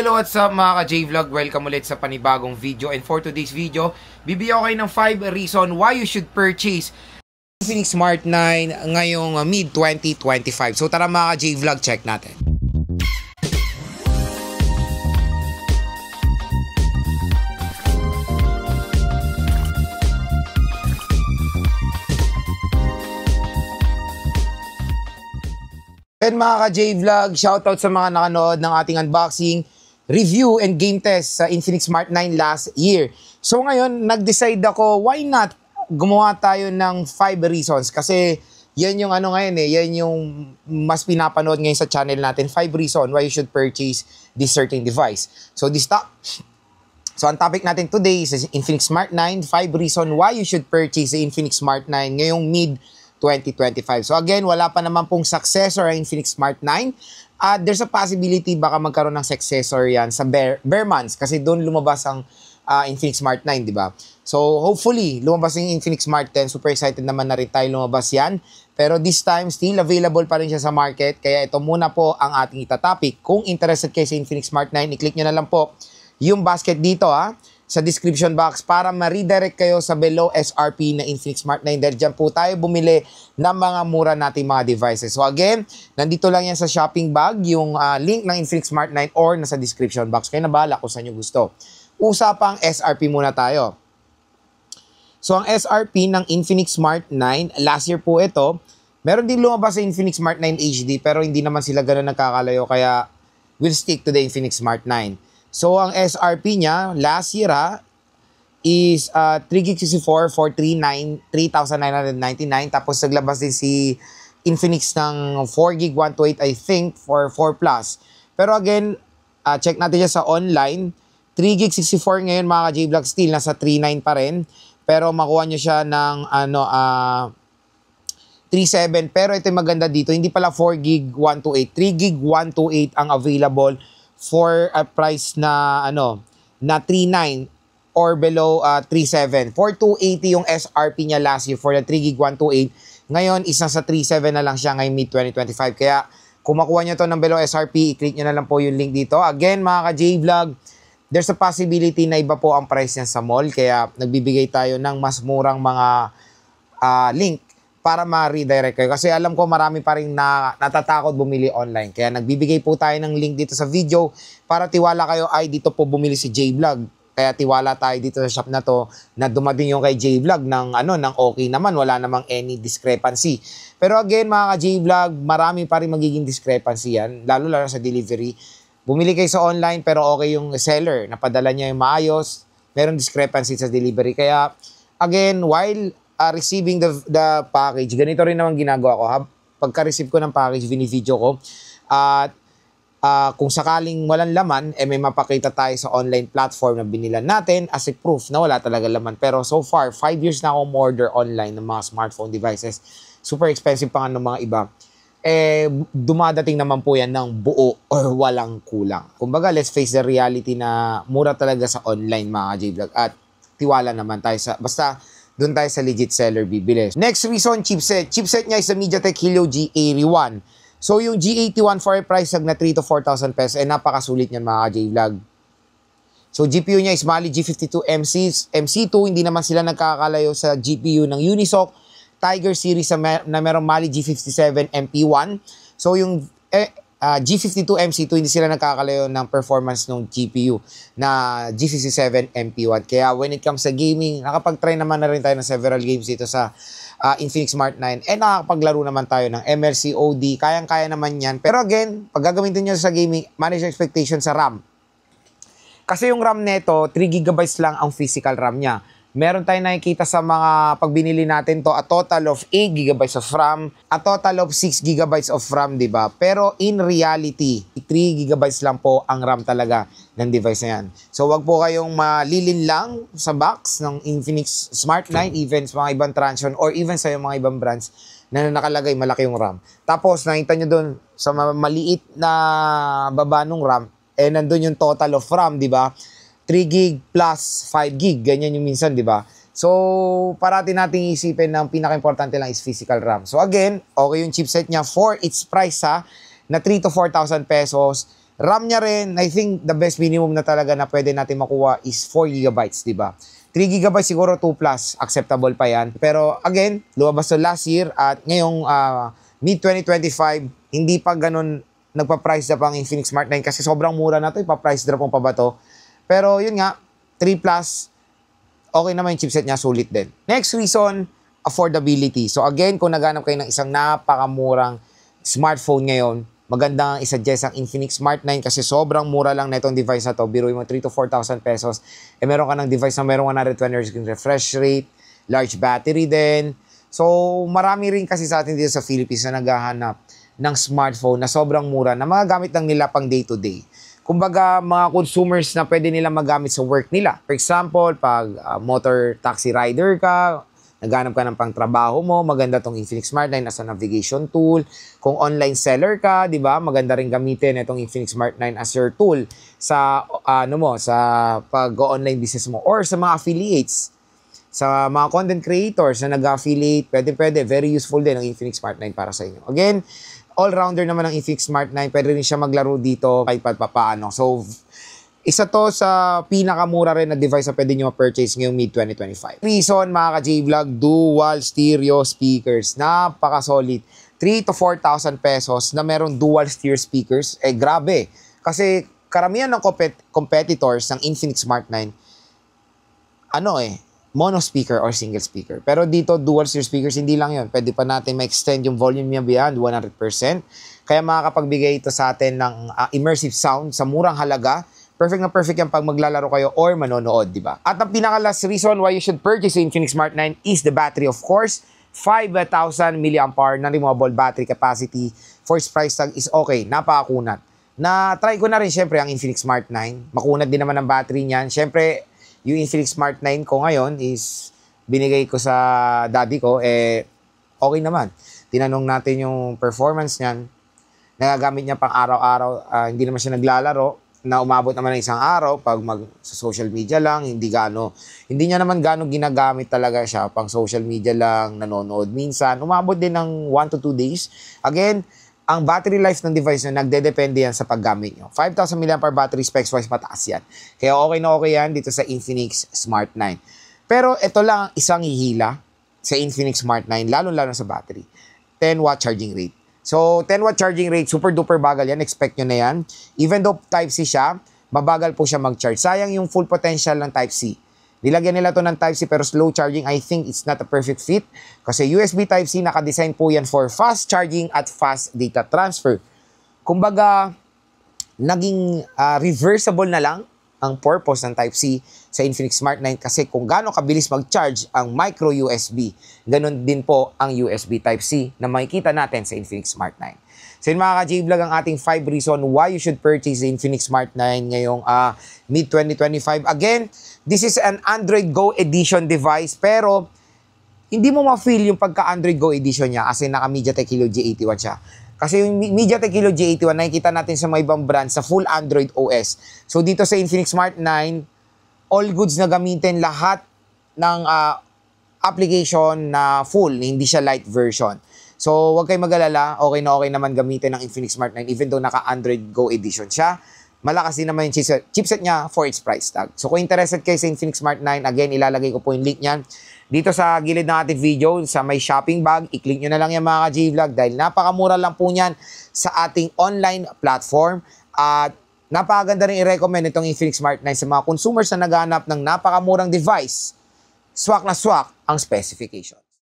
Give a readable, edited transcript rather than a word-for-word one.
Hello, what's up mga ka-J-Vlog? Welcome ulit sa panibagong video. And for today's video, bibigyan ko kayo ng 5 reason why you should purchase Infinix Smart 9 ngayong mid-2025. So tara mga ka-J-Vlog, check natin. And mga ka-J-Vlog, shoutout sa mga nakanood ng ating unboxing, review, and game test sa Infinix Smart 9 last year. So ngayon, nag-decide ako, why not gumawa tayo ng 5 reasons? Kasi yan yung yan yung mas pinapanood ngayon sa channel natin, 5 reasons why you should purchase this certain device. So ang topic natin today is Infinix Smart 9, 5 reasons why you should purchase the Infinix Smart 9 ngayong mid-2025. So again, wala pa naman pong successor ang Infinix Smart 9. There's a possibility baka magkaroon ng successor yan sa bare months kasi doon lumabas ang Infinix Smart 9, di ba? So hopefully, lumabas yung Infinix Smart 10. Super excited naman na rin tayo lumabas yan. Pero this time, still available pa rin siya sa market. Kaya ito muna po ang ating itatopic. Kung interested kayo sa Infinix Smart 9, i-click nyo na lang po yung basket dito sa description box para ma-redirect kayo sa below SRP na Infinix Smart 9 dahil dyan po tayo bumili ng mga mura nating mga devices. So again, nandito lang yan sa shopping bag, yung link ng Infinix Smart 9 or nasa description box. Kayo na bahala kung saan nyo gusto. Usapang SRP muna tayo. So ang SRP ng Infinix Smart 9, last year po ito, meron din lumabas sa Infinix Smart 9 HD pero hindi naman sila ganun nagkakalayo kaya we'll stick to the Infinix Smart 9. So, ang SRP niya, last year is 3GB64 for 3,999. Tapos, naglabas din si Infinix ng 4GB 128, I think, for 4 Plus. Pero again, check natin siya sa online. 3GB64 ngayon, mga ka-J-Vlog, still nasa 39 pa rin. Pero, makuha nyo siya ng 37. Pero, ito yung maganda dito. Hindi pala 4GB 128. 3GB 128 ang available for a price na na 39 or below 37. For 280 yung SRP niya last year for the 3GB 128. Ngayon is nasa 37 na lang siya ngayong mid-2025. Kaya kung makuha niyo to ng below SRP, i-click niyo na lang po yung link dito. Again, mga ka-J-Vlog, there's a possibility na iba po ang price niya sa mall. Kaya nagbibigay tayo ng mas murang mga link para ma-redirect kayo. Kasi alam ko marami pa rin natatakot bumili online. Kaya nagbibigay po tayo ng link dito sa video para tiwala kayo ay dito po bumili si J-Vlog. Kaya tiwala tayo dito sa shop na to na dumating yung kay J-Vlog ng okay naman. Wala namang any discrepancy. Pero again mga ka-J-Vlog, marami pa rin magiging discrepancy yan. Lalo sa delivery. Bumili kayo sa online pero okay yung seller. Napadala niya yung maayos. Meron discrepancy sa delivery. Kaya again, while receiving the package, ganito rin naman ginagawa ko. Pagka-receive ko ng package, video ko. At kung sakaling walang laman, may mapakita tayo sa online platform na binilan natin as a proof na wala talaga laman. Pero so far, 5 years na akong order online ng mga smartphone devices. Super expensive pa nga ng mga iba. Dumadating naman po yan ng buo or walang kulang. Kumbaga, let's face the reality na mura talaga sa online mga J-Vlog. At tiwala naman tayo basta doon tayo sa legit seller bibili. Next reason, chipset. Chipset niya is the MediaTek Helio G81. So yung G81 for a price tag na 3,000 to 4,000 pesos, napakasulit niyan mga J-Vlog. So GPU niya is Mali G52 MC2, hindi naman sila nagkakalayo sa GPU ng Unisoc Tiger series na merong Mali G57 MP1. So yung G52 MC2, hindi sila nagkakalayo ng performance ng GPU na G57 MP1. Kaya when it comes sa gaming, nakapag-try naman na rin tayo ng several games dito sa Infinix Smart 9. Nakakapaglaro naman tayo ng ML COD. Kayang-kaya naman yan. Pero again, pag gagamitin nyo sa gaming, manage your expectation sa RAM. Kasi yung RAM neto, 3GB lang ang physical RAM niya. Meron tayong nakikita sa mga pagbinili natin to, a total of 8GB of RAM, a total of 6GB of RAM, di ba? Pero in reality, 3GB lang po ang RAM talaga ng device na yan. So wag po kayong malilin lang sa box ng Infinix Smart 9, even sa mga ibang transyon or even sa mga ibang brands na nakalagay malaki yung RAM. Tapos nakita nyo doon sa maliit na baba ng RAM, nandun yung total of RAM, di ba? 3GB plus 5GB, ganyan yung minsan, di ba? So, parati nating isipin na ang pinaka-importante lang is physical RAM. So, again, okay yung chipset niya for its price na 3,000 to 4,000 pesos. RAM niya rin, I think the best minimum na talaga na pwede natin makuha is 4 gigabytes, di ba? 3 gigabytes siguro 2 plus, acceptable pa yan. Pero again, lumabas to last year at ngayong mid-2025, hindi pa ganun nagpa-price drop ang Infinix Smart 9 kasi sobrang mura na to, ipa-price drop mo pa ba to? Pero yun nga, 3 plus, okay naman yung chipset niya, sulit din. Next reason, affordability. So again, kung naghanap kayo ng isang napakamurang smartphone ngayon, magandang isuggest ang Infinix Smart 9 kasi sobrang mura lang na itong device na to. Biruin mo 3 to 4,000 pesos. Eh meron ka ng device na meron 120 Hz refresh rate, large battery din. So marami rin kasi sa atin dito sa Philippines na naghahanap ng smartphone na sobrang mura na magagamit lang nila pang day to day. Kumbaga mga consumers na pwede nila magamit sa work nila. For example, pag motor taxi rider ka, naghanap ka ng pangtrabaho mo, maganda tong Infinix Smart 9 as a navigation tool. Kung online seller ka, 'di ba? Maganda rin gamitin itong Infinix Smart 9 as your tool sa sa pag-online business mo or sa mga affiliates. Sa mga content creators na nag-affiliate, pwede, very useful din ang Infinix Smart 9 para sa inyo. Again, all-rounder naman ang Infinix Smart 9, pwede rin siya maglaro dito kahit paano. So, isa to sa pinakamura rin na device na pwede nyo ma-purchase ngayong mid-2025. Reason, mga ka-J-Vlog, dual stereo speakers. Napaka-solid. 3 to 4,000 pesos na merong dual stereo speakers. Eh, grabe. Kasi karamihan ng competitors ng Infinix Smart 9, mono speaker or single speaker. Pero dito, dual stereo speakers, hindi lang yun. Pwede pa natin ma-extend yung volume niya beyond 100%. Kaya makakapagbigay ito sa atin ng immersive sound sa murang halaga. Perfect na perfect yan pag maglalaro kayo or manonood, di ba? At ang pinaka-last reason why you should purchase the Infinix Smart 9 is the battery, of course. 5,000 mAh na removable battery capacity for its price tag is okay. Napakakunat. Na-try ko na rin syempre ang Infinix Smart 9. Makunat din naman ang battery niyan. Syempre, yung Infinix Smart 9 ko ngayon is binigay ko sa daddy ko, okay naman. Tinanong natin yung performance niyan. Nagagamit niya pang araw-araw. Hindi naman siya naglalaro na umabot naman ng isang araw pag sa social media lang, hindi niya naman ginagamit talaga siya pang social media lang, nanonood minsan, umabot din ng 1 to 2 days. Again, ang battery life ng device na nagdedepende yan sa paggamit nyo. 5,000 mAh battery specs wise, mataas yan. Kaya okay na okay yan dito sa Infinix Smart 9. Pero ito lang ang isang hihila sa Infinix Smart 9, lalo-lalo sa battery. 10-watt charging rate. So, 10-watt charging rate, super duper bagal yan. Expect nyo na yan. Even though Type-C siya, mabagal po siya mag-charge. Sayang yung full potential ng Type-C. Nilagyan nila to ng Type-C pero slow charging, I think it's not a perfect fit. Kasi USB Type-C, nakadesign po yan for fast charging at fast data transfer. Kumbaga, naging reversible na lang ang purpose ng Type-C sa Infinix Smart 9 kasi kung gaano kabilis mag-charge ang micro USB, ganun din po ang USB Type-C na makikita natin sa Infinix Smart 9. So yun mga ka-J-Vlog, ang ating 5 reason why you should purchase the Infinix Smart 9 ngayong mid-2025. Again, this is an Android Go Edition device pero hindi mo ma-feel yung pagka-Android Go Edition niya kasi naka-MediaTek Helio G81 siya. Kasi yung MediaTek Helio G81, nakikita natin sa mga ibang brand sa full Android OS. So dito sa Infinix Smart 9, all goods na gamitin lahat ng application na full, hindi siya light version. So huwag kayong mag-alala, okay na okay naman gamitin ng Infinix Smart 9 even though naka-Android Go Edition siya. Malakas din naman yung chipset niya for its price tag. So kung interested kayo sa Infinix Smart 9, again, ilalagay ko po yung link niyan dito sa gilid ng ating video, sa may shopping bag. I-click nyo na lang yan mga ka-J-Vlog dahil napakamura lang po niyan sa ating online platform. At napakaganda rin i-recommend itong Infinix Smart 9 sa mga consumers na naghahanap ng napakamurang device. Swak na swak ang specification.